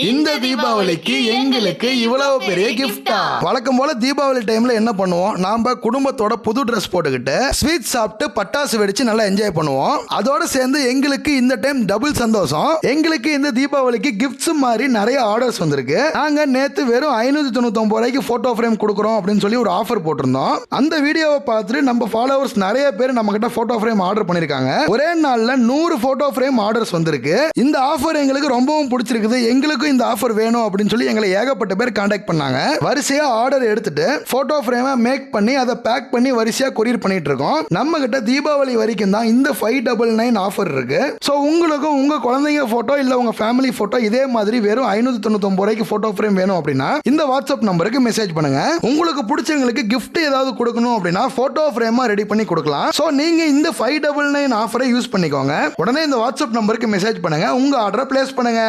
இந்த தீபாவளிக்கு எங்களுக்கு இவ்வளவு பெரிய கிஃப்டா? வழக்கம் போல தீபாவளி டைம்ல என்ன பண்ணுவோம், நாம குடும்பத்தோட புது ட்ரெஸ் போட்டுக்கிட்டு ஸ்வீட் சாப்பிட்டு பட்டாசு வெடிச்சு நல்லா என்ஜாய் பண்ணுவோம். அதோட சேர்ந்து எங்களுக்கு இந்த டைம் டபுள் சந்தோஷம். எங்களுக்கு இந்த தீபாவளிக்கு கிஃப்ட்ஸ் மாதிரி நிறைய ஆர்டர்ஸ் வந்திருக்கு. நாங்க நேத்து வெறும் 599 ரூபாய்க்கு போட்டோ ஃப்ரேம் கொடுக்குறோம் அப்படின்னு சொல்லி ஒரு ஆஃபர் போட்டிருந்தோம். அந்த வீடியோவை பார்த்துட்டு நம்ம ஃபாலோவர்ஸ் நிறைய பேர் நம்ம கிட்ட போட்டோ ஃப்ரேம் ஆர்டர் பண்ணிருக்காங்க. ஒரே நாள்ல 100 போட்டோ ஃப்ரேம் ஆர்டர்ஸ் வந்திருக்கு. இந்த ஆஃபர் எங்களுக்கு ரொம்பவும் பிடிச்சிருக்குது. எங்களுக்கு இந்த ஆஃபர் வேணும் அப்படின்னு சொல்லி எங்களை ஏகப்பட்ட பேர் கான்டாக்ட் பண்ணாங்க. வரிசையா ஆர்டர் எடுத்துட்டு போட்டோ ஃப்ரேமை மேக் பண்ணி அதை பேக் பண்ணி வரிசையா கொரியர் பண்ணிட்டு இருக்கோம். நம்ம கிட்ட தீபாவளி வரைக்கும் தான் இந்த 599 ஆஃபர் இருக்கு. சோ உங்களுக்கும் உங்க குழந்தைங்க போட்டோ இல்ல உங்க ஃபேமிலி போட்டோ இதே மாதிரி வெறும் 599 ரூபாய்க்கு போட்டோ ஃப்ரேம் வேணும் அப்படின்னா இந்த வாட்ஸ்அப் நம்பருக்கு மெசேஜ் பண்ணுங்க. உங்களுக்கு பிடிச்சவங்களுக்கு gift ஏதாவது கொடுக்கணும் அப்படின்னா போட்டோ ஃப்ரேமா ரெடி பண்ணி கொடுக்கலாம். சோ நீங்க இந்த 599 ஆஃபரை யூஸ் பண்ணிக்கோங்க. உடனே இந்த வாட்ஸ்அப் நம்பருக்கு மெசேஜ் பண்ணுங்க, உங்க ஆர்டரை பிளேஸ் பண்ணுங்க.